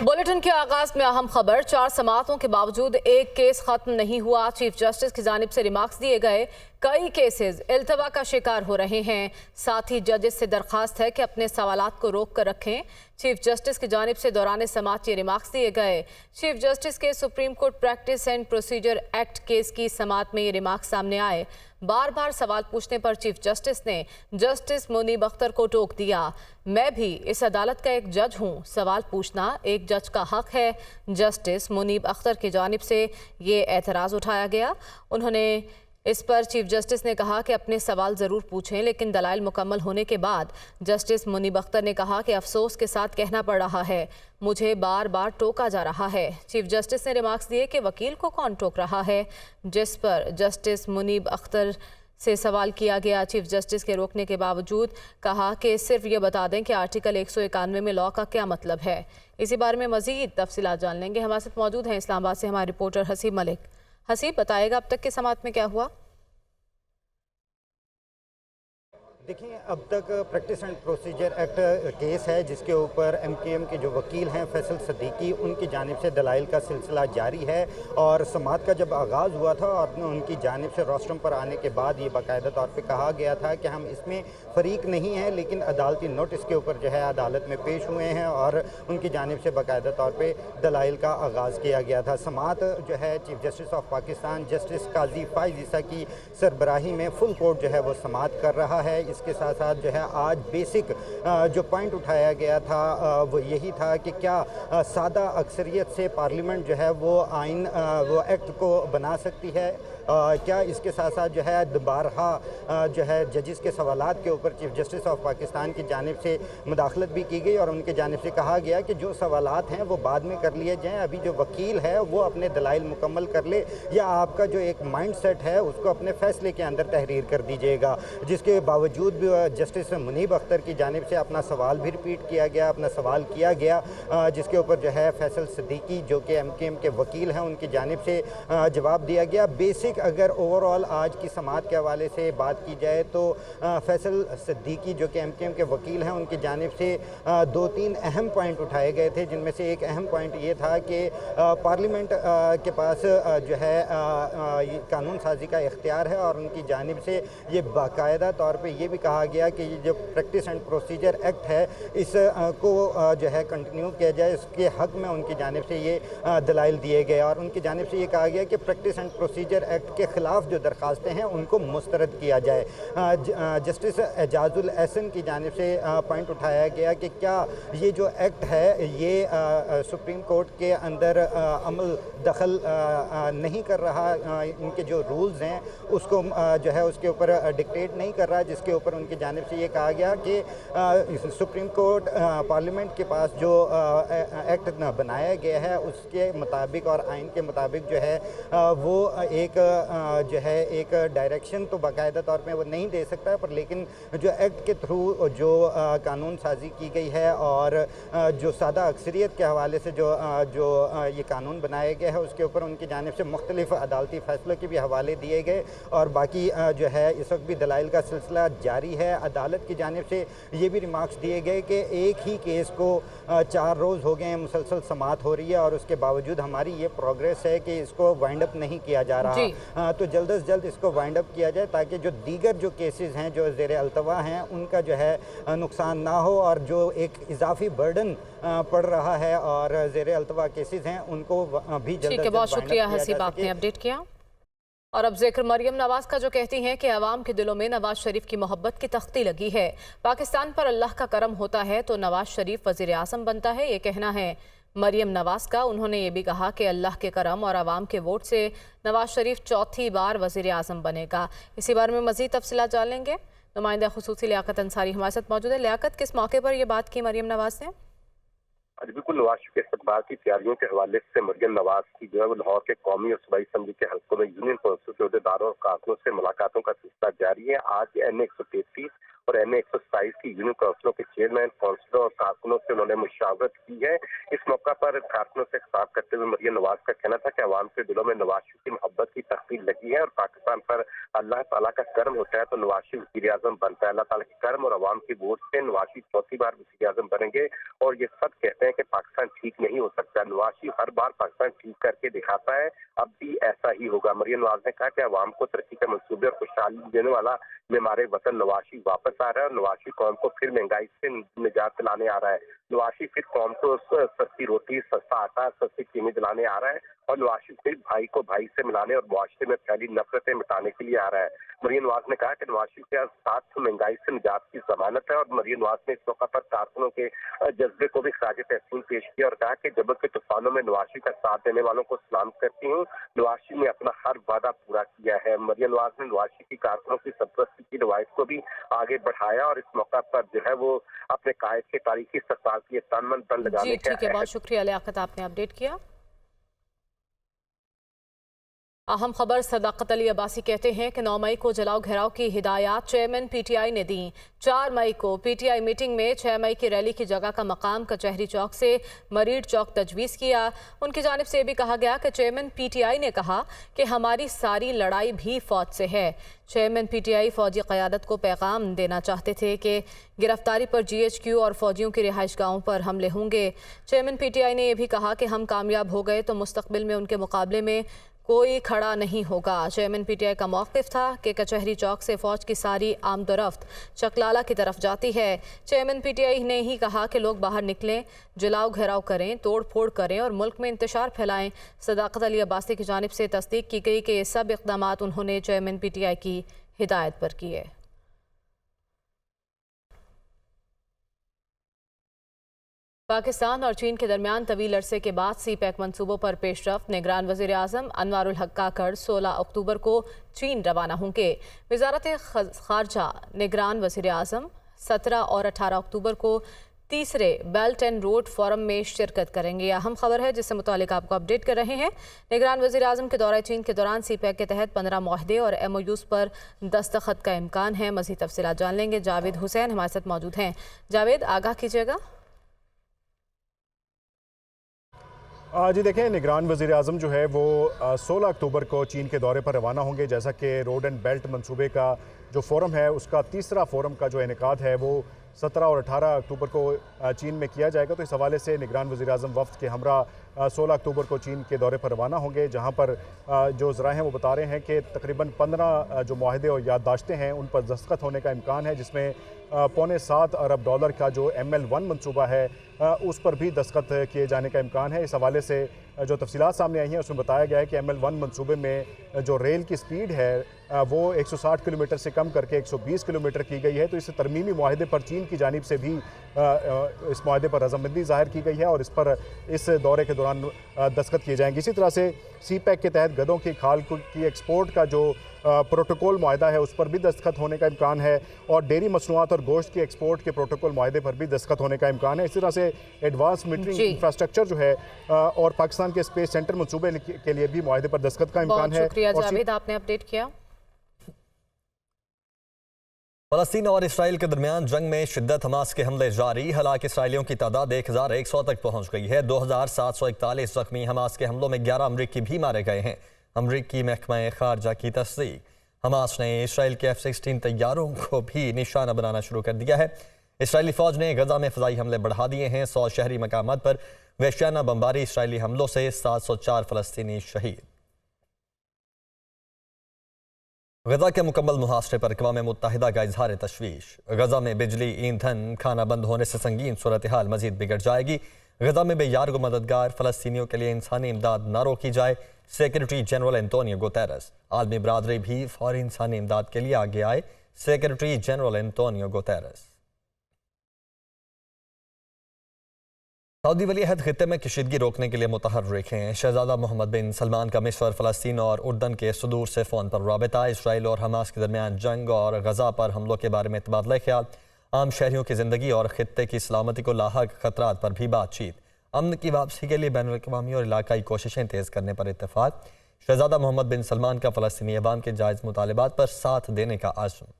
Bulletin के आगाज में अहम खबर। 4 समाअतों के बावजूद एक केस खत्म नहीं हुआ। चीफ जस्टिस की जानिब से रिमार्क्स दिए गए। कई केसेस इल्तवा का शिकार हो रहे हैं। साथ ही जजेस से दरखास्त है कि अपने सवालात को रोक कर रखें। चीफ जस्टिस की जानिब से दौरान समाअत ये रिमार्क्स दिए गए। चीफ जस्टिस के supreme court practice and procedure act case की समाअत में ये रिमार्क्स सामने आए। बार बार सवाल पूछने पर चीफ जस्टिस ने जस्टिस मुनीब अख्तर को टोक दिया। मैं भी इस अदालत का एक जज हूं, सवाल पूछना एक जज का हक है। जस्टिस मुनीब अख्तर की जानिब से ये एतराज़ उठाया गया। उन्होंने इस पर चीफ जस्टिस ने कहा कि अपने सवाल ज़रूर पूछें, लेकिन दलाइल मुकम्मल होने के बाद जस्टिस मुनीब अख्तर ने कहा कि अफसोस के साथ कहना पड़ रहा है, मुझे बार बार टोका जा रहा है। चीफ जस्टिस ने रिमार्क्स दिए कि वकील को कौन टोक रहा है, जिस पर जस्टिस मुनीब अख्तर से सवाल किया गया। चीफ जस्टिस के रोकने के बावजूद कहा कि सिर्फ ये बता दें कि आर्टिकल 191 में लॉ का क्या मतलब है। इसी बारे में मज़ीद तफसीलात जान लेंगे। हमारे साथ मौजूद हैं इस्लामाबाद से हमारे रिपोर्टर हसीब मलिक। हसीब, बताएगा अब तक की समाअत में क्या हुआ? देखिए, अब तक practice and procedure act case है जिसके ऊपर एमकेएम के जो वकील हैं फैसल सदीकी, उनकी जानिब से दलाइल का सिलसिला जारी है। और समाअत का जब आगाज़ हुआ था और उनकी जानिब से रोस्ट्रम पर आने के बाद ये बाकायदा तौर पे कहा गया था कि हम इसमें फ़रीक नहीं हैं, लेकिन अदालती नोटिस के ऊपर जो है अदालत में पेश हुए हैं और उनकी जानिब से बाकायदा तौर पर दलाइल का आगाज़ किया गया था। समाअत जो है chief justice of Pakistan justice Qazi Faez Isa की सरबराही में फुल कोर्ट जो है वो समाअत कर रहा है। इसके साथ साथ जो है आज बेसिक जो पॉइंट उठाया गया था वो यही था कि क्या सादा अक्सरियत से पार्लियामेंट जो है वो आइन वो एक्ट को बना सकती है। क्या इसके साथ साथ जो है दोबारा जो है जजिस के सवालात के ऊपर चीफ जस्टिस ऑफ पाकिस्तान की जानिब से मुदाखलत भी की गई और उनके जानिब से कहा गया कि जो सवालात हैं वो बाद में कर लिए जाएँ, अभी जो वकील है वो अपने दलाइल मुकम्मल कर ले या आपका जो एक माइंड सेट है उसको अपने फैसले के अंदर तहरीर कर दीजिएगा। जिसके बावजूद भी जस्टिस मुनीब अख्तर की जानिब से अपना सवाल भी रिपीट किया गया, अपना सवाल किया गया, जिसके ऊपर जो है फैसल सदीकी जो कि एमकेएम के वकील हैं उनकी जानिब से जवाब दिया गया। बेसिक अगर ओवरऑल आज की समाअत के हवाले से बात की जाए तो फैसल सदीकी जो कि एमकेएम के वकील हैं उनकी जानिब से 2-3 अहम पॉइंट उठाए गए थे, जिनमें से एक अहम पॉइंट ये था कि पार्लियामेंट के पास जो है कानून साजी का इख्तियार है और उनकी जानिब से ये बाकायदा तौर पे ये भी कहा गया कि ये जो प्रैक्टिस एंड प्रोसीजर एक्ट है इस को जो है कंटिन्यू किया जाए, इसके हक में उनकी जानिब से ये दलाइल दिए गए और उनकी जानिब से ये कहा गया कि प्रैक्टिस एंड प्रोसीजर एक्ट के ख़िलाफ़ जो दरखास्तें हैं उनको मुस्तरद किया जाए। जस्टिस एजाजुल एहसन की जानिब से पॉइंट उठाया गया कि क्या ये जो एक्ट है ये सुप्रीम कोर्ट के अंदर अमल दखल नहीं कर रहा, इनके जो रूल्स हैं उसको जो है उसके ऊपर डिक्टेट नहीं कर रहा, जिसके ऊपर उनकी जानिब से ये कहा गया कि सुप्रीम कोर्ट पार्लियामेंट के पास जो एक्ट बनाया गया है उसके मुताबिक और आइन के मुताबिक जो है वो एक जो है एक डायरेक्शन तो बाकायदा तौर पे वो नहीं दे सकता, पर लेकिन जो एक्ट के थ्रू जो कानून साजी की गई है और जो सादा अक्सरियत के हवाले से जो ये कानून बनाया गया है उसके ऊपर उनकी जानिब से मुख्तलिफ अदालती फ़ैसलों के भी हवाले दिए गए और बाकी जो है इस वक्त भी दलाइल का सिलसिला जारी है। अदालत की जानिब से ये भी रिमार्क्स दिए गए कि एक ही केस को 4 रोज़ हो गए मुसलसल समाअत हो रही है और उसके बावजूद हमारी ये प्रोग्रेस है कि इसको वाइंड अप नहीं किया जा रहा। तो जल्द से जल्द इसको वाइंड अप किया जाए ताकि जो दीगर जो केसेस हैं जो ज़ेर अल्तवा हैं उनका जो है नुकसान ना हो और जो एक इजाफी बर्डन पड़ रहा है और ज़ेर अल्तवा केसेस हैं उनको भी जल्द। बहुत शुक्रिया हसीब, आपने अपडेट किया। और अब जिक्र मरियम नवाज का, जो कहती हैं कि अवाम के दिलों में नवाज शरीफ की मोहब्बत की तख्ती लगी है। पाकिस्तान पर अल्लाह का करम होता है तो नवाज शरीफ वज़ीर आज़म बनता है, ये कहना है मरियम नवाज का। उन्होंने ये भी कहा कि अल्लाह के करम और अवाम के वोट से नवाज शरीफ चौथी बार वज़ीर आज़म बनेगा। इसी बारे में मज़ीद तफसीलात जान लेंगे। नुमाइंदा खुसूसी लियाकत अंसारी हमारे साथ मौजूद है। लियाकत, किस मौके पर यह बात की मरियम नवाज ने? बिल्कुल, नवाज शरीफ के इस्तकबाल की तैयारियों के हवाले से मरियम नवाज की जो है वो लाहौर के कौमी और सूबाई असम्बली के हल्कों में यूनियन काउंसिल के अहदेदारों और कारकुनों से मुलाकातों का सिलसिला जारी है। आज NA 133 और NA 127 की यूनियन काउंसिलों के चेयरमैन, काउंसिलरों और कारकुनों से उन्होंने मुशावरत की है। इस मौका पर कारकुनों से खिताब करते हुए मरियम नवाज का कहना था कि अवाम के दिलों में नवाज शरीफ की मोहब्बत की तख्ती लगी है और पाकिस्तान पर अल्लाह ताला का करम होता है तो नवाज शरीफ वज़ीर आज़म बनता है। अल्लाह ताला के करम और अवाम की वोट से नवाज शरीफ चौथी बार वज़ीर आज़म बनेंगे और ये सब कहते हैं कि पाकिस्तान ठीक नहीं हो सकता। नवाज शरीफ हर बार पाकिस्तान ठीक करके दिखाता है, अब भी ऐसा ही होगा। मरियम नवाज ने कहा कि अवाम को तरक्की के मंसूबे और खुशहाली देने वाला मेमारे वतन नवाज शरीफ वापस आ रहा है और नवाज शरीफ कौम को फिर महंगाई से निजात दिलाने आ रहा है। नवाज शरीफ फिर कौम को सस्ती रोटी, सस्ता आटा, सस्ती चीनी दिलाने आ रहा है और नवाज शरीफ फिर भाई को भाई से मिलाने और मुआशरे में फैली नफरतें मिटाने के लिए आ रहा है। मरियम नवाज ने कहा कि नवाज शरीफ के साथ महंगाई से निजात की जमानत है और मरियम नवाज ने इस मौका पर कारकुनों के जज्बे को भी खराज तहसीन पेश किया और कहा कि जबर के तूफानों में नवाज शरीफ का साथ देने वालों को सलाम करती हूँ। नवाज शरीफ ने अपना हर वादा पूरा किया है। मरियम नवाज ने नवाज शरीफ की कारकुनों की सरपरस्ती की रवायत को भी आगे बढ़ाया और इस मौका पर जो है वो अपने कायद के तारीखी सरकार के लिए तन मन धन लगाने का। ठीक है, बहुत शुक्रिया लियाकत, आपने अपडेट किया। अहम खबर, सदाकत अली अब्बासी कहते हैं कि 9 मई को जलाओ घेराव की हिदायत चेयरमैन पीटीआई ने दी। 4 मई को पीटीआई मीटिंग में 6 मई की रैली की जगह का मकाम कचहरी चौक से मरीड चौक तजवीज़ किया। उनकी जानिब से भी कहा गया कि चेयरमैन पीटीआई ने कहा कि हमारी सारी लड़ाई भी फौज से है। चेयरमैन पीटीआई फौजी क़यादत को पैगाम देना चाहते थे कि गिरफ्तारी पर जीएचक्यू और फौजियों की रिहाइशगाहों पर हमले होंगे। चेयरमैन पीटीआई ने यह भी कहा कि हम कामयाब हो गए तो मुस्तकबिल में उनके मुकाबले में कोई खड़ा नहीं होगा। चेयरमैन पीटीआई का मौक़िफ़ था कि कचहरी चौक से फौज की सारी आमदोरफ्त चकलाला की तरफ जाती है। चेयरमैन पीटीआई ने ही कहा कि लोग बाहर निकलें, जलाओ घेराव करें, तोड़ फोड़ करें और मुल्क में इंतशार फैलाएं। सदाकत अली अब्बासी की जानिब से तस्दीक की गई कि ये सब इक़दाम उन्होंने चेयरमैन पीटीआई की हिदायत पर किए। पाकिस्तान और चीन के दरमियान तवील अरसे के बाद सी पैक मनसूबों पर पेशरफ्त। निगरान वज़ीर आज़म अनवारुल हक काकड़ 16 अक्टूबर को चीन रवाना होंगे। वज़ारत ख़ारजा निगरान वज़ीर आज़म 17 और 18 अक्टूबर को तीसरे बेल्ट एंड रोड फोरम में शिरकत करेंगे। अहम खबर है जिससे मुतालिक आपको अपडेट कर रहे हैं। निगरान वज़ीर आज़म के दौरे चीन के दौरान सी पैक के तहत 15 मुआहदे और MOUs पर दस्तखत का इम्कान है। मज़ीद तफसीलात जान लेंगे। जावेद हुसैन हमारे साथ मौजूद हैं। जावेद, आगाह कीजिएगा। जी देखें, निगरान वज़ीर आज़म जो है वो 16 अक्टूबर को चीन के दौरे पर रवाना होंगे। जैसा कि रोड एंड बेल्ट मंसूबे का जो फोरम है उसका तीसरा फोरम का जो इनेकाद है वो 17 और 18 अक्टूबर को चीन में किया जाएगा। तो इस हवाले से निगरान वज़ीर आज़म वफ़द के हमरा 16 अक्टूबर को चीन के दौरे पर रवाना होंगे, जहाँ पर जो ज़राए हैं वो बता रहे हैं कि तकरीबन 15 जो मुआहदे और याददाश्तें हैं उन पर दस्तखत होने का इम्कान है, जिसमें $7.25 अरब का जो ML1 मनसूबा है उस पर भी दस्तखत किए जाने का इम्कान है। इस हवाले से जो तफसीलात सामने आई हैं उसमें बताया गया है कि ML1 मनसूबे में जो रेल की स्पीड है वो 160 किलोमीटर से कम करके 120 किलोमीटर की गई है। तो इस तरमीमी मुआहदे पर चीन की जानिब से भी इस मुआहदे पर रज़ामंदी ज़ाहिर की गई है और इस पर इस दौरे के दौरान दस्तखत किए जाएंगे। इसी तरह से सी पैक के तहत गधों की खाल की एक्सपोर्ट का जो प्रोटोकॉल मुआहदा है उस पर भी दस्तखत होने का इम्कान है और डेयरी मसनूआत और गोश्त की एक्सपोर्ट के प्रोटोकॉल मुआहदे पर भी दस्तखत होने का इम्कान है। इसी तरह से एडवांस मीटरिंग इंफ्रास्ट्रक्चर जो है और पाकिस्तान के स्पेस सेंटर मनसूबे के लिए भी मुआहदे पर दस्तखत का इम्कान है। शुक्रिया जावेद, आपने अपडेट किया। फ़लस्तीन और इसराइल के दरमियान जंग में शिद्दत, हमास के हमले जारी। हलाक इसराइलियों की तादाद 1100 तक पहुंच गई है। 2741 जख्मी। हमास के हमलों में 11 अमरीकी भी मारे गए हैं। अमरीकी महकमा खारजा की तस्दीक। हमास ने इसराइल के F-16 तैयारों को भी निशाना बनाना शुरू कर दिया है। इसराइली फ़ौज ने गजा में फ़ज़ाई हमले बढ़ा दिए हैं। 100 शहरी मकामात पर वहशियाना बमबारी। इसराइली हमलों से 704 फ़लस्तीनी शहीद। गजा के मुकम्मल मुहासरे पर अक़वाम मुत्तहिदा का इजहार तशवीश। गजा में बिजली, ईंधन, खाना बंद होने से संगीन सूरत हाल मजीद बिगड़ जाएगी। गजा में बेयार मददगार फ़लस्तीनियों के लिए इंसानी इमदाद न रोकी जाए। Secretary general Antonio Guterres. आलमी बरादरी भी फौरी इंसानी इमदाद के लिए आगे आए। Secretary general Antonio Guterres. Saudi वली अहद खित्ते में कशीदगी रोकने के लिए मुतहर्रिक हैं। शहजादा मोहम्मद बिन सलमान का मिस्र, फ़लस्तीन और उर्दन के सदूर से फ़ोन पर राबिता। इसराइल और हमास के दरमियान जंग और गजा पर हमलों के बारे में तबादला ख्याल। आम शहरियों की ज़िंदगी और खित्ते की सलामती को लाहक खतरात पर भी बातचीत। अमन की वापसी के लिए बैनुल-अक़वामी और इलाकाई कोशिशें तेज़ करने पर इत्तेफाक। शहजादा मोहम्मद बिन सलमान का फ़लस्तीनी अवाम के जायज़ मुतालबात पर साथ देने का आज़म।